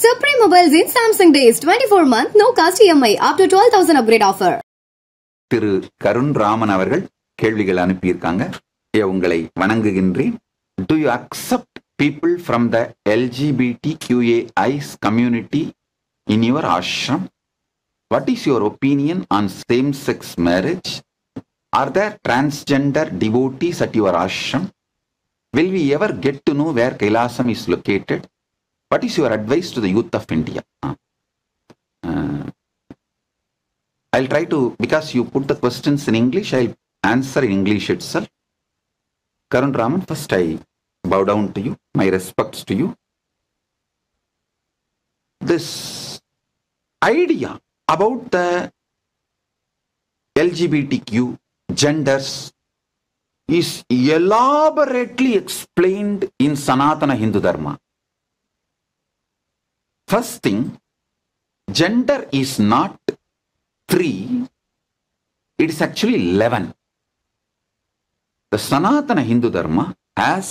Supreme Mobiles in Samsung Days 24-month no cost EMI up to 12,000 upgrade offer. திரு கருண் ராமன் அவர்கள் கேள்விகள் அனுப்பியிருக்காங்க. உங்களை வணங்குகின்றேன். Do you accept people from the LGBTQAI community in your ashram? What is your opinion on same-sex marriage? Are there transgender devotees at your ashram? Will we ever get to know where Kailasam is located? What is your advice to the youth of India? I'll try to, because you put the questions in English, I'll answer in English itself. Karun Raman, first I bow down to you, my respects to you. This idea about the LGBTQ genders is elaborately explained in Sanatana Hindu Dharma. First thing, gender is not 3, it is actually 11. The Sanatana Hindu Dharma has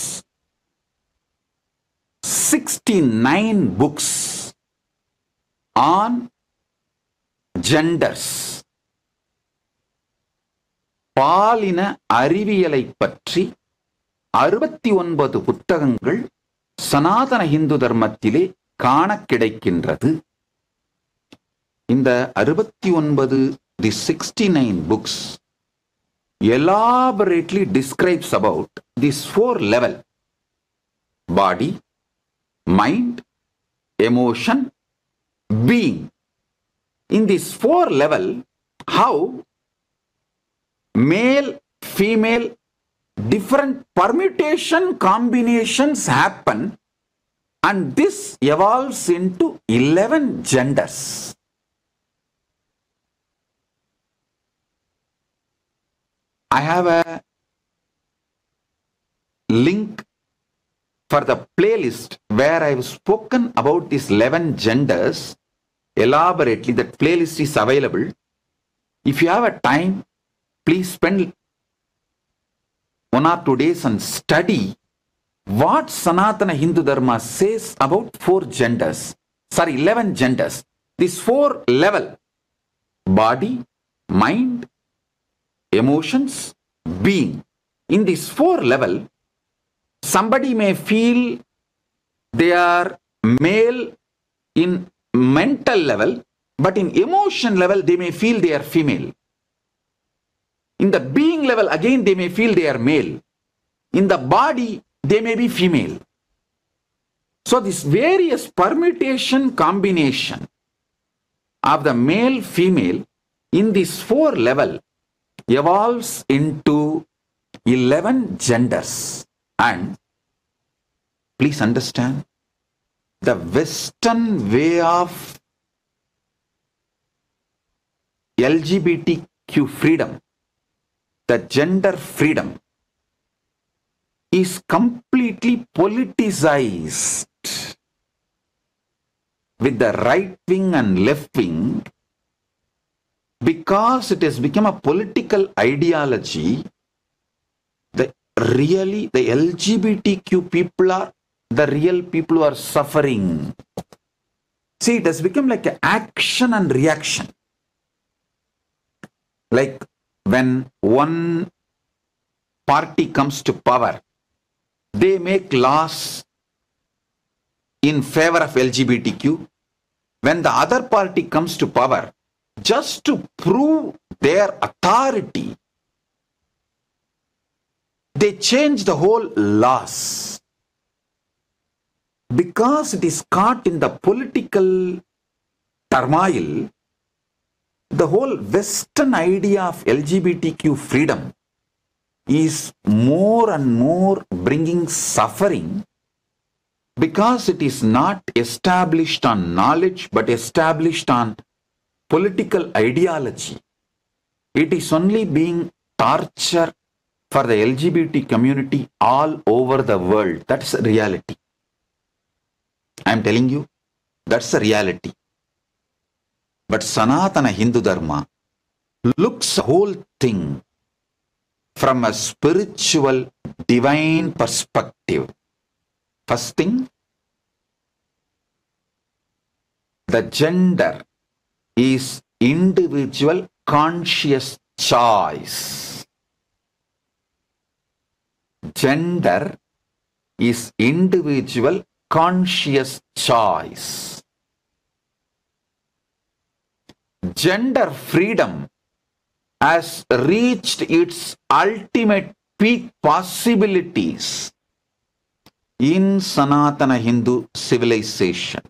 69 books on genders. பாலின அறிவியலை பற்றி 69 புத்தகங்கள் சனாதன இந்து தர்மத்திலே காண கிடைக்கின்றது. இந்த 69, the 69 books elaborately describes about this 4 level: body, mind, emotion, being. In this 4 level, how male, female, different permutation combinations happen, and this evolves into 11 genders. I have a link for the playlist where I have spoken about these 11 genders elaborately. That playlist is available. If you have a time, please spend 1 or 2 days and study what Sanatana Hindu Dharma says about 4 genders. Sorry, 11 genders. This 4 level: body, mind, emotions, being. In this 4 level, somebody may feel they are male in mental level, but in emotion level they may feel they are female. In the being level, again they may feel they are male. In the body, they may be female. So this various permutation combination of the male, female in this 4 level evolves into 11 genders. And please understand, the Western way of LGBTQ freedom, the gender freedom, is completely politicized with the right wing and left wing, because it has become a political ideology. The LGBTQ people are the real people who are suffering. See, it has become like an action and reaction. Like when one party comes to power, they make laws in favor of LGBTQ. When the other party comes to power, just to prove their authority, they change the whole laws. Because it is caught in the political turmoil, the whole Western idea of LGBTQ freedom is more and more bringing suffering, because it is not established on knowledge but established on political ideology. It is only being torture for the LGBT community all over the world. That's a reality. I am telling you, that's a reality. But Sanatana Hindu Dharma looks the whole thing from a spiritual, divine perspective. First thing, the gender is individual conscious choice. Gender is individual conscious choice. Gender freedom has reached its ultimate peak possibilities in Sanatana Hindu civilization.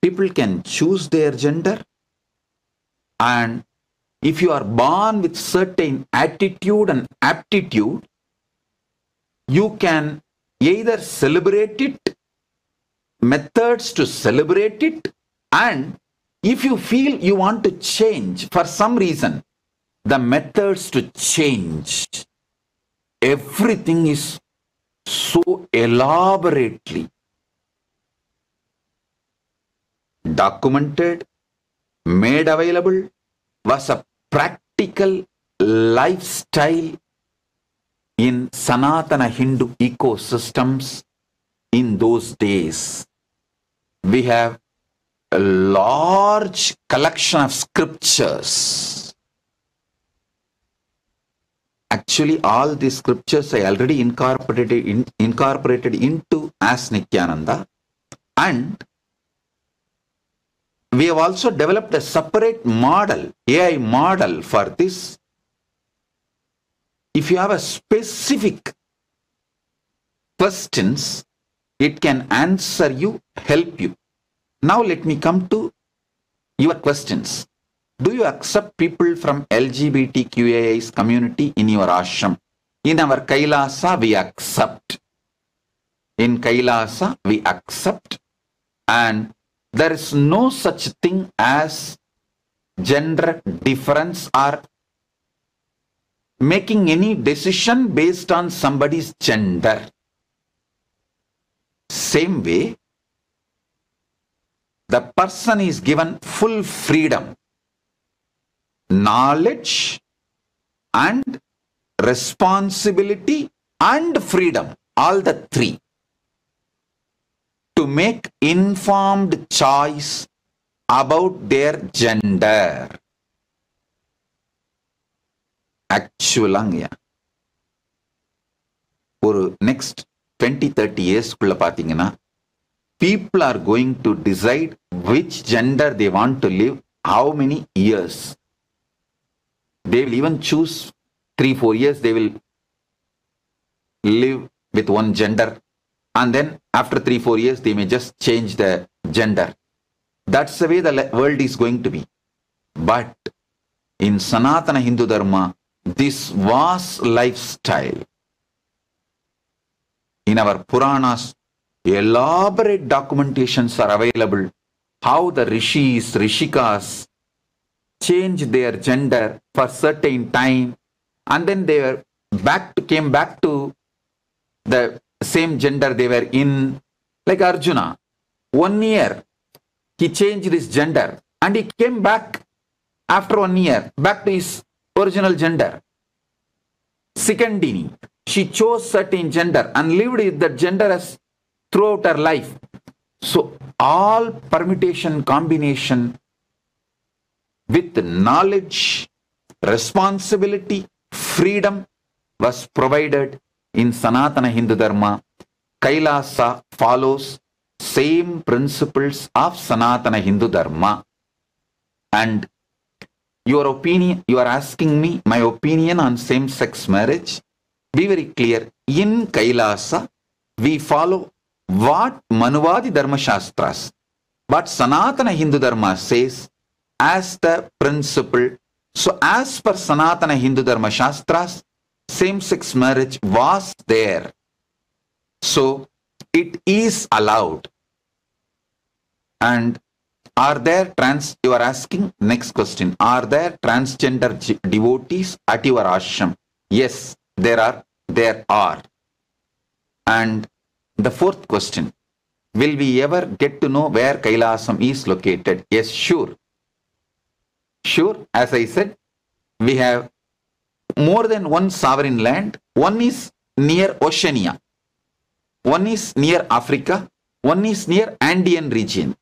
People can choose their gender, and if you are born with certain attitude and aptitude, you can either celebrate it, methods to celebrate it, and if you feel you want to change for some reason, the methods to change. Everything is so elaborately documented, made available, was a practical lifestyle in Sanatana Hindu ecosystems in those days. We have a large collection of scriptures. Actually, all these scriptures I already incorporated into Ask Nityananda, and we have also developed a separate model, AI model for this. If you have a specific questions, it can answer you, help you. Now let me come to your questions. Do you accept people from LGBTQIA community in your ashram? In our Kailasa, we accept. In Kailasa, we accept. And there is no such thing as gender difference or making any decision based on somebody's gender. Same way, the person is given full freedom, knowledge and responsibility and freedom, all the three, to make informed choice about their gender. Actually, for next 20-30 years, people are going to decide which gender they want to live, how many years. They will even choose 3-4 years, they will live with one gender, and then after 3-4 years, they may just change the gender. That's the way the world is going to be. But in Sanatana Hindu Dharma, this was lifestyle. In our Puranas, elaborate documentations are available how the rishis, rishikas changed their gender for certain time, and then they were came back to the same gender they were in. Like Arjuna, 1 year he changed his gender and he came back after 1 year back to his original gender. Sikandini, she chose certain gender and lived with that gender as throughout her life. So all permutation, combination with knowledge, responsibility, freedom was provided in Sanatana Hindu Dharma. Kailasa follows same principles of Sanatana Hindu Dharma. And your opinion, you are asking me my opinion on same-sex marriage. Be very clear. In Kailasa, we follow what Manuvadi Dharma Shastras, what Sanatana Hindu Dharma says as the principle. So as per Sanatana Hindu Dharma Shastras, same-sex marriage was there. So it is allowed. And are there you are asking next question, are there transgender devotees at your ashram? Yes, there are. And the fourth question, will we ever get to know where Kailasam is located? Yes, sure. Sure, as I said, we have more than one sovereign land. One is near Oceania. One is near Africa. One is near Andean region.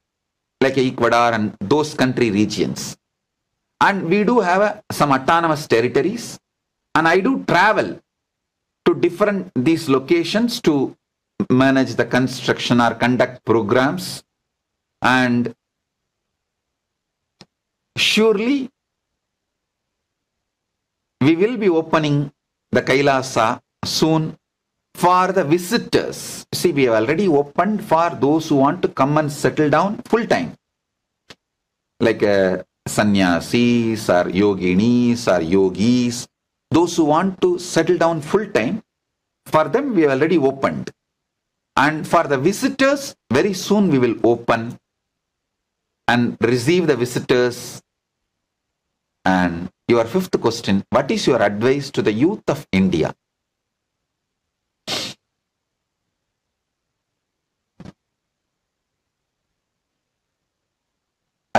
like Ecuador and those country regions. And we do have some autonomous territories. And I do travel to different these locations to manage the construction or conduct programs. And surely we will be opening the Kailasa soon for the visitors. See, we have already opened for those who want to come and settle down full time, like sannyasis or yoginis or yogis. Those who want to settle down full time, for them we have already opened. And for the visitors, very soon we will open and receive the visitors. And your fifth question, what is your advice to the youth of India?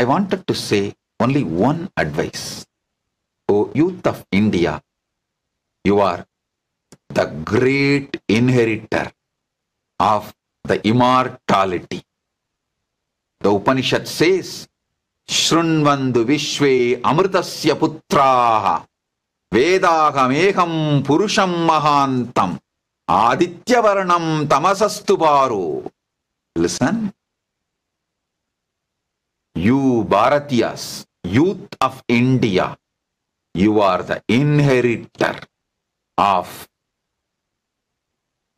I wanted to say only one advice. O youth of India, you are the great inheritor of the immortality. The Upanishad says, Shrunvandu Vishwe Amritasya Putraha Vedāgameham Purusham Mahantam Aditya Varanam Tamasastu Baro. Listen. You Bharatiyas, youth of India, you are the inheritor of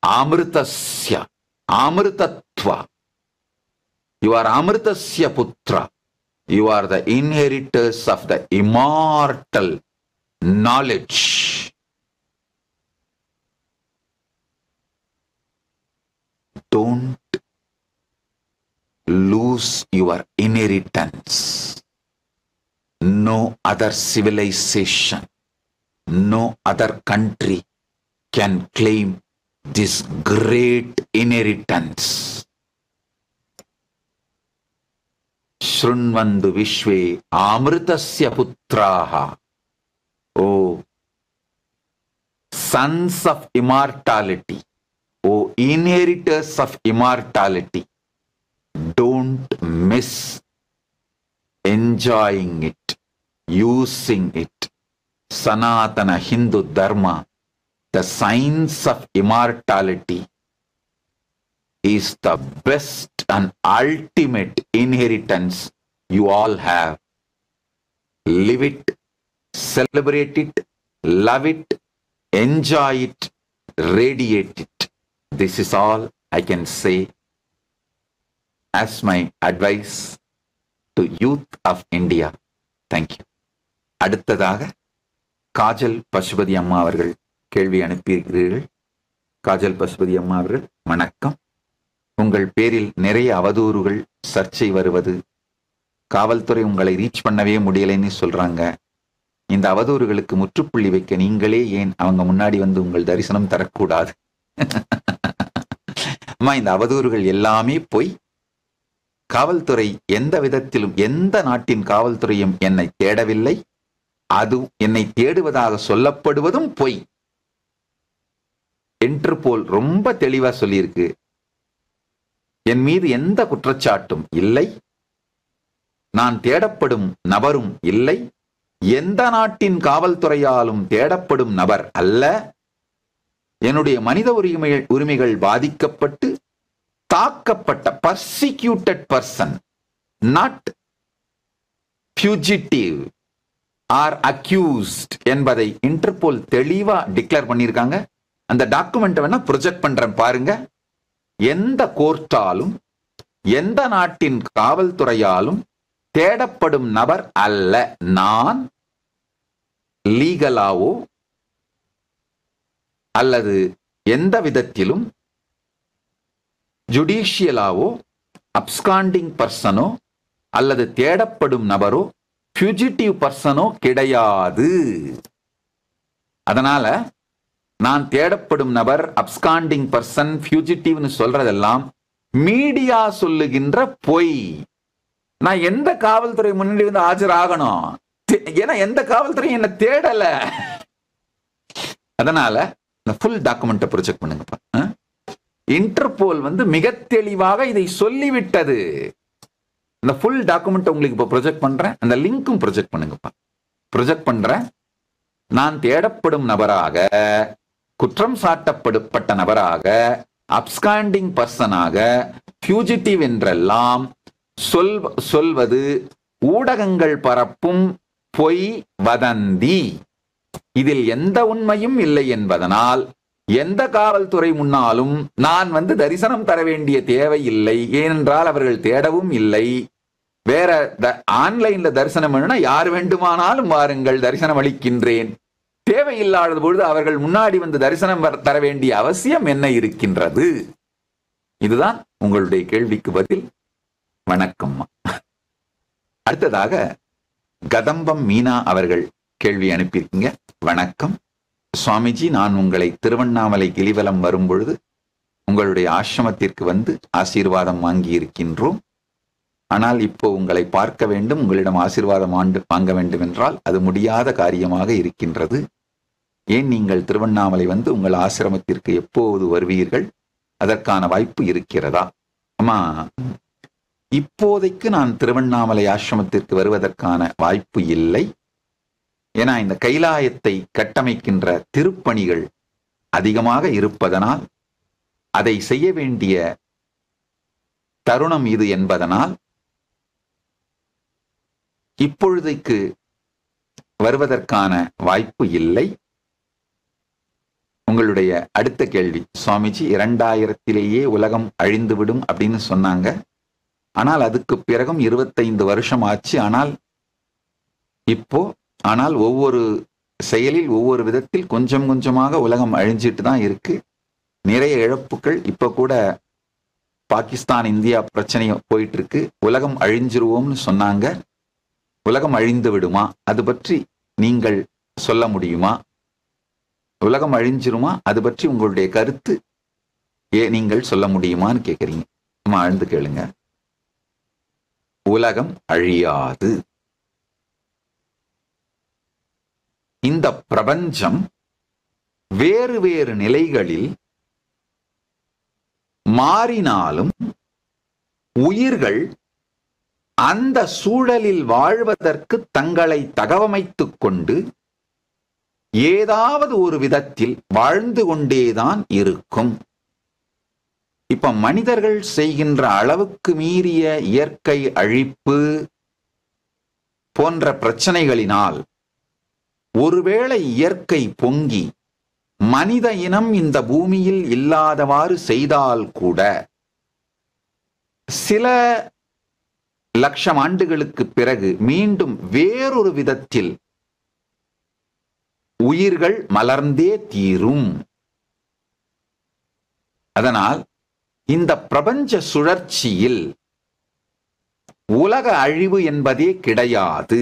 Amritasya, Amritatva. You are Amritasya Putra. You are the inheritors of the immortal knowledge. Don't lose your inheritance. No other civilization, no other country can claim this great inheritance. Shrunvandu Vishwe Amritasya Putraha. Oh, sons of immortality, oh, inheritors of immortality, don't miss enjoying it, using it. Sanatana Hindu Dharma, the science of immortality, is the best and ultimate inheritance you all have. Live it, celebrate it, love it, enjoy it, radiate it. This is all I can say as my advice to youth of India. Thank you. அடுத்ததாக காஜல் பசுபதி அம்மா அவர்கள் கேள்வி அனுப்பியிருக்கிறீர்கள். காஜல் பசுபதி அம்மா அவர்கள், வணக்கம். உங்கள் பேரில் நிறைய அவதூறுகள், சர்ச்சை வருவது, காவல்துறை உங்களை ரீச் பண்ணவே முடியலைன்னு சொல்றாங்க. இந்த அவதூறுகளுக்கு முற்றுப்புள்ளி வைக்க நீங்களே ஏன் அவங்க முன்னாடி வந்து உங்கள் தரிசனம் தரக்கூடாது? அம்மா, இந்த அவதூறுகள் எல்லாமே பொய். காவல்துறை எந்த விதத்திலும், எந்த நாட்டின் காவல்துறையும் என்னை தேடவில்லை. அது என்னை தேடுவதாக சொல்லப்படுவதும் பொய். இன்டர்போல் ரொம்ப தெளிவா சொல்லியிருக்கு. என் மீது எந்த குற்றச்சாட்டும் இல்லை. நான் தேடப்படும் நபரும் இல்லை. எந்த நாட்டின் காவல்துறையாலும் தேடப்படும் நபர் அல்ல. என்னுடைய மனித உரிமைகள் பாதிக்கப்பட்டு தாக்கப்பட்ட persecuted person, not fugitive or accused என்பதை இன்டர்போல் தெளிவா டிக்ளேர் பண்ணியிருக்காங்க. அந்த டாக்குமெண்ட் வேணா ப்ரொஜெக்ட் பண்றேன் பாருங்க. எந்த கோர்ட்டாலும் எந்த நாட்டின் காவல்துறையாலும் தேடப்படும் நபர் அல்ல. நான் லீகலாவோ அல்லது எந்த விதத்திலும் ஜுடிஷியலாவோ அப்ஸ்காண்டிங் பர்சனோ அல்லது தேடப்படும் நபரோ ஃபியூஜிட்டிவ் பர்சனோ கிடையாது. அதனால நான் தேடப்படும் நபர், அப்ஸ்காண்டிங் பர்சன், ஃபியூஜிட்டிவ்னு சொல்றதெல்லாம் மீடியா சொல்லுகின்ற பொய். நான் எந்த காவல்துறை முன்னாடி வந்து ஆஜராகணும்? ஏன்னா எந்த காவல்துறையும் என்ன தேடல. அதனால இந்த ஃபுல் டாக்குமெண்ட்டை ப்ரொஜெக்ட் பண்ணுங்கப்பா. இன்டர்போல் வந்து மிக தெளிவாக இதை சொல்லிவிட்டது. இந்த ஃபுல் டாக்குமெண்ட் உங்களுக்கு இப்போ ப்ரொஜெக்ட் பண்றேன். அந்த லிங்க்கும் ப்ரொஜெக்ட் பண்ணுங்கப்பா. ப்ரொஜெக்ட் பண்றேன். நான் தேடப்படும் நபராக, குற்றம் சாட்டப்பட்ட நபராக, அப்ஸ்காண்டிங் பர்சனாக, ஃபியூஜிட்டிவ் என்றெல்லாம் சொல்வது ஊடகங்கள் பரப்பும் பொய் வதந்தி. இதில் எந்த உண்மையும் இல்லை என்பதனால் எந்த காவல்துறை முன்னாலும் நான் தரிசனம் தர வேண்டிய தேவை இல்லை. ஏனென்றால் அவர்கள் தேடவும் இல்லை. வேற ஆன்லைன்ல தரிசனம் வேணும்னா யார் வேண்டுமானாலும் வாருங்கள், தரிசனம் அளிக்கின்றேன். தேவையில்லாத பொழுது அவர்கள் முன்னாடி தரிசனம் தர வேண்டிய அவசியம் என்ன இருக்கின்றது? இதுதான் உங்களுடைய கேள்விக்கு பதில். வணக்கம். அடுத்ததாக கதம்பம் மீனா அவர்கள் கேள்வி அனுப்பியிருக்கீங்க. வணக்கம் சுவாமிஜி, நான் உங்களை திருவண்ணாமலை கிரிவலம் வரும் பொழுது உங்களுடைய ஆசிரமத்திற்கு ஆசீர்வாதம் வாங்கி இருக்கின்றோம். ஆனால் இப்போ உங்களை பார்க்க வேண்டும், உங்களிடம் ஆசீர்வாதம் வாங்க வேண்டும் என்றால் அது முடியாத காரியமாக இருக்கின்றது. ஏன் நீங்கள் திருவண்ணாமலை உங்கள் ஆசிரமத்திற்கு எப்போது வருவீர்கள்? அதற்கான வாய்ப்பு இருக்கிறதா? அம்மா, இப்போதைக்கு நான் திருவண்ணாமலை ஆசிரமத்திற்கு வருவதற்கான வாய்ப்பு இல்லை. ஏன்னா இந்த கைலாயத்தை கட்டமைக்கின்ற திருப்பணிகள் அதிகமாக இருப்பதனால், அதை செய்ய வேண்டிய தருணம் இது என்பதனால் இப்பொழுதைக்கு வருவதற்கான வாய்ப்பு இல்லை. உங்களுடைய அடுத்த கேள்வி, சுவாமிஜி 2000 உலகம் அழிந்துவிடும் அப்படின்னு சொன்னாங்க. ஆனால் அதுக்கு பிறகும் 25 வருஷம் ஆச்சு. ஆனால் ஒவ்வொரு செயலில் ஒவ்வொரு விதத்தில் கொஞ்சம் கொஞ்சமாக உலகம் அழிஞ்சிட்டு தான் இருக்கு. நிறைய இழப்புகள். இப்ப கூட பாகிஸ்தான் இந்தியா பிரச்சனை போயிட்டு இருக்கு. உலகம் அழிஞ்சிருவோம்னு சொன்னாங்க. உலகம் அழிந்து விடுமா? அது பற்றி நீங்கள் சொல்ல முடியுமா? உலகம் அழிஞ்சிருமா? அது பற்றி உங்களுடைய கருத்து நீங்கள் சொல்ல முடியுமான்னு கேட்குறீங்க. ஆழ்ந்து கேளுங்க. உலகம் அழியாது. இந்த பிரபஞ்சம் வேறு வேறு நிலைகளில் மாறினாலும் உயிர்கள் அந்த சூழலில் வாழ்வதற்கு தங்களை தகவமைத்துக் கொண்டு ஏதாவது ஒரு விதத்தில் வாழ்ந்து கொண்டேதான் இருக்கும். இப்ப மனிதர்கள் செய்கின்ற அளவுக்கு மீறிய இயற்கை அழிப்பு போன்ற பிரச்சனைகளினால் ஒருவேளை இயற்கை பொங்கி மனித இனம் இந்த பூமியில் இல்லாதவாறு செய்தால் கூட சில லட்சம் ஆண்டுகளுக்கு பிறகு மீண்டும் வேறொரு விதத்தில் உயிர்கள் மலர்ந்தே தீரும். அதனால் இந்த பிரபஞ்ச சுழற்சியில் உலக அழிவு என்பதே கிடையாது.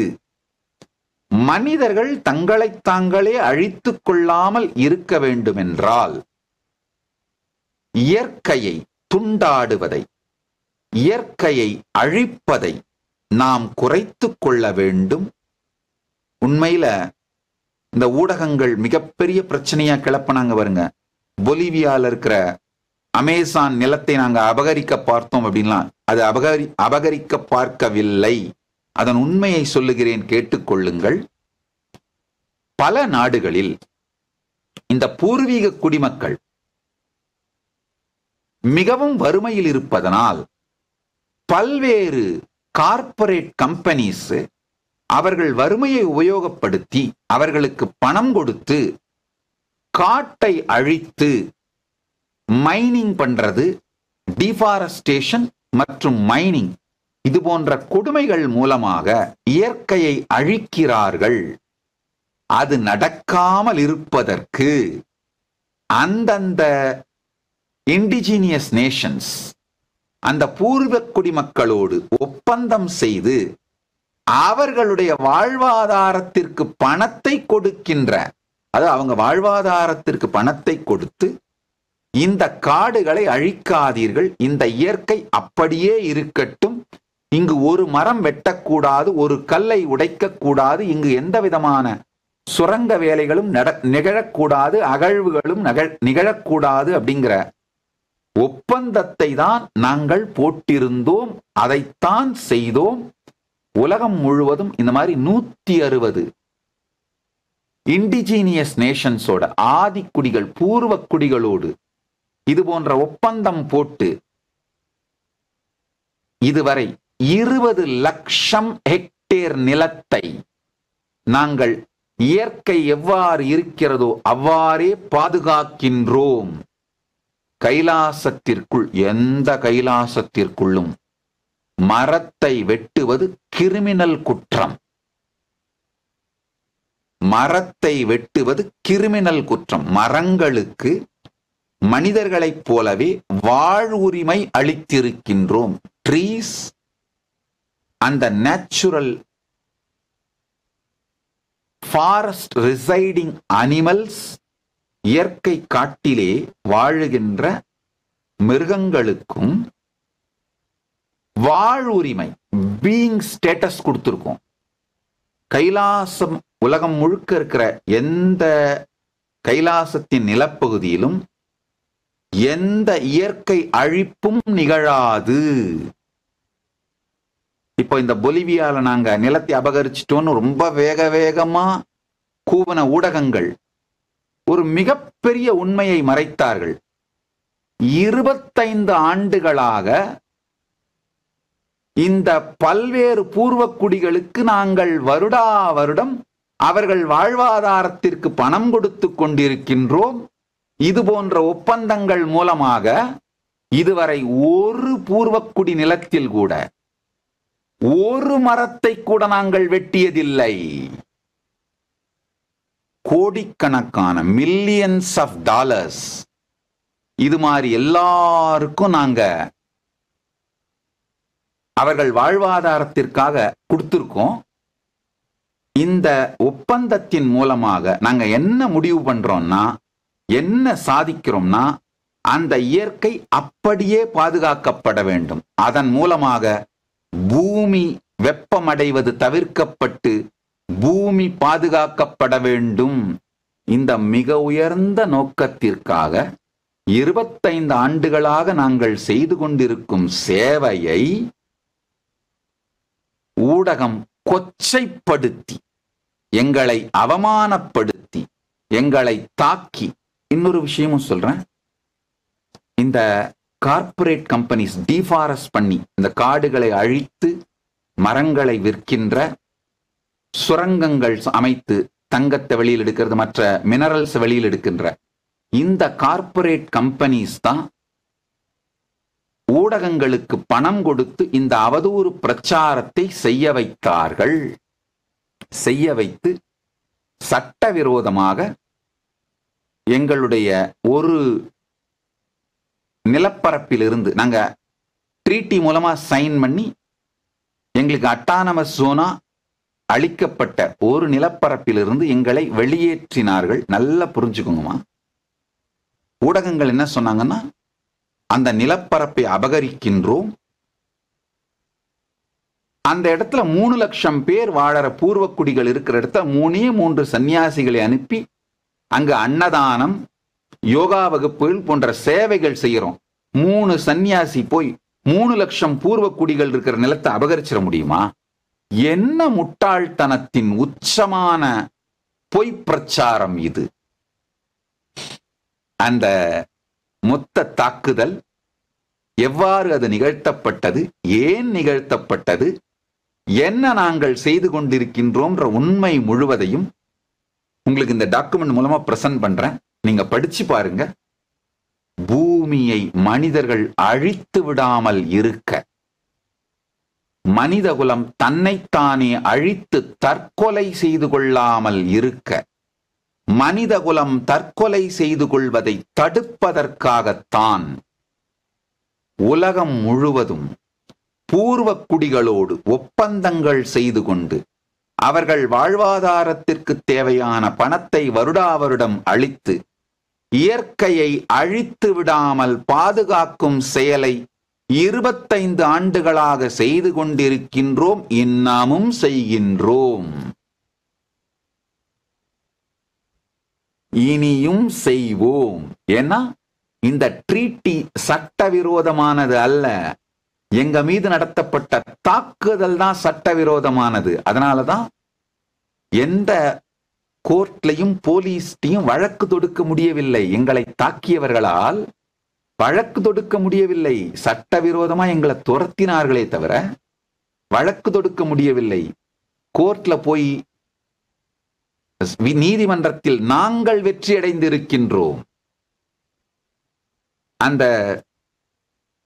மனிதர்கள் தங்களை தாங்களே அழித்துக் கொள்ளாமல் இருக்க வேண்டுமென்றால் இயற்கையை துண்டாடுவதை, இயற்கையை அழிப்பதை நாம் குறைத்துக் கொள்ள வேண்டும். உண்மையில இந்த ஊடகங்கள் மிகப்பெரிய பிரச்சனையா கிளப்பினாங்க பாருங்க. பொலிவியால இருக்கிற அமேசான் நிலத்தை நாங்க அபகரிக்க பார்த்தோம் அப்படின்லாம். அது அபகரிக்க பார்க்கவில்லை. அதன் உண்மையை சொல்லுகிறேன், கேட்டுக்கொள்ளுங்கள். பல நாடுகளில் இந்த பூர்வீக குடிமக்கள் மிகவும் வறுமையில் இருப்பதனால் பல்வேறு கார்ப்பரேட் கம்பெனிஸ் அவர்கள் வறுமையை உபயோகப்படுத்தி அவர்களுக்கு பணம் கொடுத்து காட்டை அழித்து மைனிங் பண்றது, டிஃபாரஸ்டேஷன் மற்றும் மைனிங், இது போன்ற கொடுமைகள் மூலமாக இயற்கையை அழிக்கிறார்கள். அது நடக்காமல் இருப்பதற்கு அந்தந்த இண்டிஜினியஸ் நேஷன்ஸ் அந்த பூர்வ குடிமக்களோடு ஒப்பந்தம் செய்து அவர்களுடைய வாழ்வாதாரத்திற்கு பணத்தை கொடுக்கின்ற, அதாவது அவங்க வாழ்வாதாரத்திற்கு பணத்தை கொடுத்து இந்த காடுகளை அழிக்காதீர்கள், இந்த இயற்கை அப்படியே இருக்கட்டும், இங்கு ஒரு மரம் வெட்டக்கூடாது, ஒரு கல்லை உடைக்கக்கூடாது, இங்கு எந்த விதமான சுரங்க வேலைகளும் நிகழக்கூடாது, அகழ்வுகளும் நிகழக்கூடாது அப்படிங்கிற ஒப்பந்தத்தை தான் நாங்கள் போட்டிருந்தோம், அதைத்தான் செய்தோம். உலகம் முழுவதும் இந்த மாதிரி 160 இண்டிஜீனியஸ் நேஷன்ஸோட, ஆதிக்குடிகள், பூர்வ குடிகளோடு இது போன்ற ஒப்பந்தம் போட்டு இதுவரை 20 லட்சம் ஹெக்டேர் நிலத்தை நாங்கள் இயற்கை எவ்வாறு இருக்கிறதோ அவ்வாறே பாதுகாக்கின்றோம். கைலாசத்திற்குள், எந்த கைலாசத்திற்குள்ளும் மரத்தை வெட்டுவது கிரிமினல் குற்றம். மரத்தை வெட்டுவது கிரிமினல் குற்றம். மரங்களுக்கு மனிதர்களைப் போலவே வாழ்வுரிமை அளித்திருக்கின்றோம். Trees and the natural forest residing animals, இயற்கை காட்டிலே வாழுகின்ற மிருகங்களுக்கும் வாழ்வுரிமை, பீயிங் ஸ்டேட்டஸ் கொடுத்திருக்கோம். கைலாசம் உலகம் முழுக்க இருக்கிற எந்த கைலாசத்தின் நிலப்பகுதியிலும் எந்த இயற்கை அழிப்பும் நிகழாது. இப்போ இந்த பொலிவியால நாங்க நிலத்தை அபகரிச்சிட்டோன்னு ரொம்ப வேகமா கூவன ஊடகங்கள் ஒரு மிகப்பெரிய உண்மையை மறைத்தார்கள். 25 ஆண்டுகளாக இந்த பல்வேறு பூர்வக்குடிகளுக்கு நாங்கள் வருடா வருடம் அவர்கள் வாழ்வாதாரத்திற்கு பணம் கொடுத்து கொண்டிருக்கின்றோம். இது போன்ற ஒப்பந்தங்கள் மூலமாக இதுவரை ஒரு பூர்வக்குடி நிலத்தில் கூட ஒரு மரத்தை கூட நாங்கள் வெட்டியதில்லை. கோடிக்கணக்கான மில்லியன்ஸ் ஆஃப் டாலர்ஸ் இது மாதிரி எல்லாருக்கும் நாங்க அவர்கள் வாழ்வாதாரத்திற்காக கொடுத்திருக்கோம். இந்த ஒப்பந்தத்தின் மூலமாக நாங்க என்ன முடிவு பண்றோம்னா, என்ன சாதிக்கிறோம்னா, அந்த இயற்கை அப்படியே பாதுகாக்கப்பட வேண்டும். அதன் மூலமாக பூமி வெப்பமடைவது தவிர்க்கப்பட்டு பூமி பாதுகாக்கப்பட வேண்டும். இந்த மிக உயர்ந்த நோக்கத்திற்காக 25 ஆண்டுகளாக நாங்கள் செய்து கொண்டிருக்கும் சேவையை ஊடகம் கொச்சைப்படுத்தி, எங்களை அவமானப்படுத்தி, எங்களை தாக்கி. இன்னொரு விஷயமும் சொல்றேன், இந்த கார்ப்பரேட் கம்பெனிஸ் டிஃபாரஸ்ட் பண்ணி இந்த காடுகளை அழித்து மரங்களை விற்கின்ற, சுரங்கங்கள் அமைத்து தங்கத்தை வெளியில் எடுக்கிறது, மற்ற மினரல்ஸ் வெளியில் எடுக்கின்ற இந்த கார்ப்பரேட் கம்பெனிஸ் தான் ஊடகங்களுக்கு பணம் கொடுத்து இந்த அவதூறு பிரச்சாரத்தை செய்ய வைத்தார்கள். செய்ய வைத்து சட்டவிரோதமாக எங்களுடைய ஒரு நிலப்பரப்பிலிருந்து நாங்க ட்ரீட்டி மூலமா சைன் பண்ணி எங்களுக்கு அட்டானமஸ் ஜோனா அளிக்கப்பட்ட ஒரு நிலப்பரப்பிலிருந்து எங்களை வெளியேற்றினார்கள். நல்லா புரிஞ்சுக்கோங்கம்மா. ஊடகங்கள் என்ன சொன்னாங்கன்னா, அந்த நிலப்பரப்பை அபகரிக்கின்றோம், அந்த இடத்துல 3 லட்சம் பேர் வாழற பூர்வக்குடிகள் இருக்கிற இடத்துல 3 சன்னியாசிகளை அனுப்பி அங்கு அன்னதானம், யோகா வகுப்புகள் போன்ற சேவைகள் செய்யறோம். 3 சன்னியாசி போய் 3 லட்சம் பூர்வக்குடிகள் இருக்கிற நிலத்தை அபகரிச்சிட முடியுமா? என்ன முட்டாள்தனத்தின் உச்சமான பொய் பிரச்சாரம் இது! அந்த மொத்த தாக்குதல் எவ்வாறு அது நிகழ்த்தப்பட்டது, ஏன் நிகழ்த்தப்பட்டது, என்ன நாங்கள் செய்து கொண்டிருக்கின்றோம்ன்ற உண்மை முழுவதையும் உங்களுக்கு இந்த டாக்குமெண்ட் மூலமா பிரசன்ட் பண்றேன். நீங்க படிச்சு பாருங்க. பூமியை மனிதர்கள் அழித்து விடாமல் இருக்க, மனிதகுலம் தன்னைத்தானே அழித்து தற்கொலை செய்து கொள்ளாமல் இருக்க, மனிதகுலம் தற்கொலை செய்து கொள்வதை தடுப்பதற்காகத்தான் உலகம் முழுவதும் பூர்வக்குடிகளோடு ஒப்பந்தங்கள் செய்து கொண்டு அவர்கள் வாழ்வாதாரத்திற்கு தேவையான பணத்தை வருடா வருடம் அளித்து இயற்கையை அழித்து விடாமல் பாதுகாக்கும் செயலை 25 ஆண்டுகளாக செய்து கொண்டிருக்கின்றோம், இன்னமும் செய்கின்றோம், இனியும் செய்வோம். ஏன்னா இந்த ட்ரீட்டி சட்டவிரோதமானது அல்ல. எங்க மீது நடத்தப்பட்ட தாக்குதல் தான் சட்டவிரோதமானது. அதனாலதான் எந்த கோர்ட்லையும் போலீஸ்டையும் வழக்கு தொடுக்க முடியவில்லை. எங்களை தாக்கியவர்களால் வழக்கு தொடுக்க முடியவில்லை. சட்டவிரோதமா எங்களை துரத்தினார்களே தவிர வழக்கு தொடுக்க முடியவில்லை. கோர்ட்ல போய் நீதிமன்றத்தில் நாங்கள் வெற்றி அடைந்திருக்கின்றோம். அந்த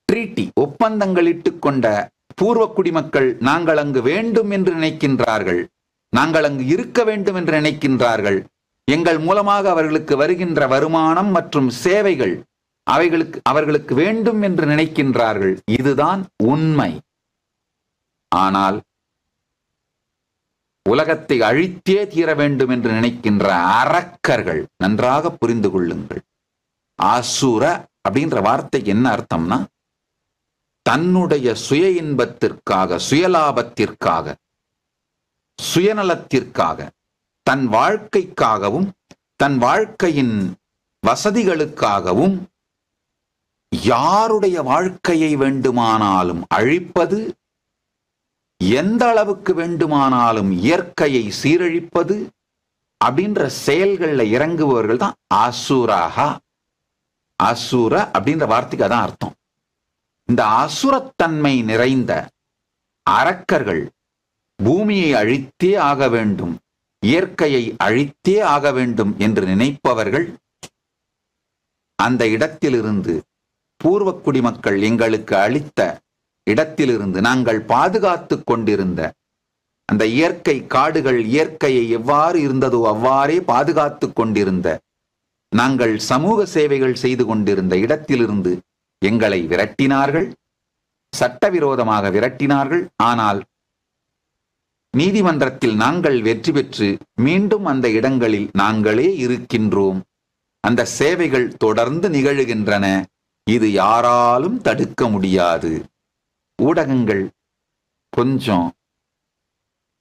ட்ரீட்டி ஒப்பந்தங்கள் இட்டுக்கொண்ட பூர்வ குடிமக்கள் நாங்கள் அங்கு வேண்டும் என்று நினைக்கின்றார்கள், நாங்கள் அங்கு இருக்க வேண்டும் என்று நினைக்கின்றார்கள். எங்கள் மூலமாக அவர்களுக்கு வருகின்ற வருமானம் மற்றும் சேவைகள் அவர்களுக்கு வேண்டும் என்று நினைக்கின்றார்கள். இதுதான் உண்மை. ஆனால் உலகத்தை அழித்தே தீர வேண்டும் என்று நினைக்கின்ற அரக்கர்கள், நன்றாக புரிந்து கொள்ளுங்கள். ஆசூர அப்படின்ற வார்த்தைக்கு என்ன அர்த்தம்னா, தன்னுடைய சுய இன்பத்திற்காக, சுயலாபத்திற்காக, சுயநலத்திற்காக, தன் வாழ்க்கைக்காகவும் தன் வாழ்க்கையின் வசதிகளுக்காகவும் யாருடைய வாழ்க்கையை வேண்டுமானாலும் அழிப்பது, எந்த அளவுக்கு வேண்டுமானாலும் இயற்கையை சீரழிப்பது அப்படின்ற செயல்களில் இறங்குபவர்கள் தான் ஆசூராகா. அசுர அப்படின்ற வார்த்தைக்கு அதான் அர்த்தம். இந்த அசுரத்தன்மை நிறைந்த அரக்கர்கள் பூமியை அழித்தே ஆக வேண்டும், இயற்கையை அழித்தே ஆக வேண்டும் என்று நினைப்பவர்கள் அந்த இடத்திலிருந்து, பூர்வ குடிமக்கள் எங்களுக்கு அளித்த இடத்திலிருந்து, நாங்கள் பாதுகாத்து கொண்டிருந்த அந்த இயற்கை காடுகள், இயற்கையை எவ்வாறு இருந்ததோ அவ்வாறே பாதுகாத்து கொண்டிருந்த, நாங்கள் சமூக சேவைகள் செய்து கொண்டிருந்த இடத்திலிருந்து எங்களை விரட்டினார்கள், சட்டவிரோதமாக விரட்டினார்கள். ஆனால் நீதிமன்றத்தில் நாங்கள் வெற்றி பெற்று மீண்டும் அந்த இடங்களில் நாங்களே இருக்கின்றோம். அந்த சேவைகள் தொடர்ந்து நிகழ்கின்றன. இது யாராலும் தடுக்க முடியாது. ஊடகங்கள் கொஞ்சம்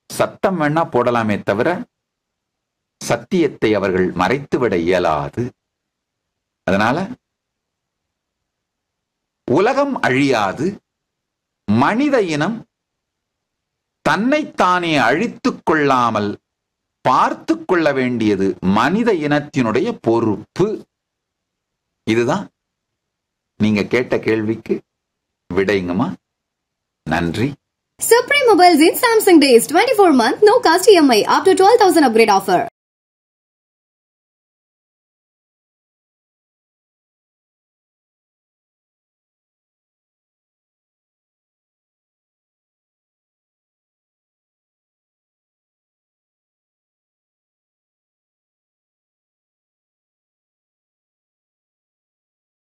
சத்தம் வேணா போடலாமே தவிர சத்தியத்தை அவர்கள் மறைத்துவிட இயலாது. அதனால உலகம் அழியாது. மனித இனம் தன்னைத்தானே அழித்துக் கொள்ளாமல் பார்த்து கொள்ள வேண்டியது மனித இனத்தினுடைய பொறுப்பு. இதுதான் நீங்க கேட்ட கேள்விக்கு விடைங்கம்மா. நன்றி. Supreme Mobiles in Samsung Days 24-month no cost EMI up to 12,000 upgrade offer.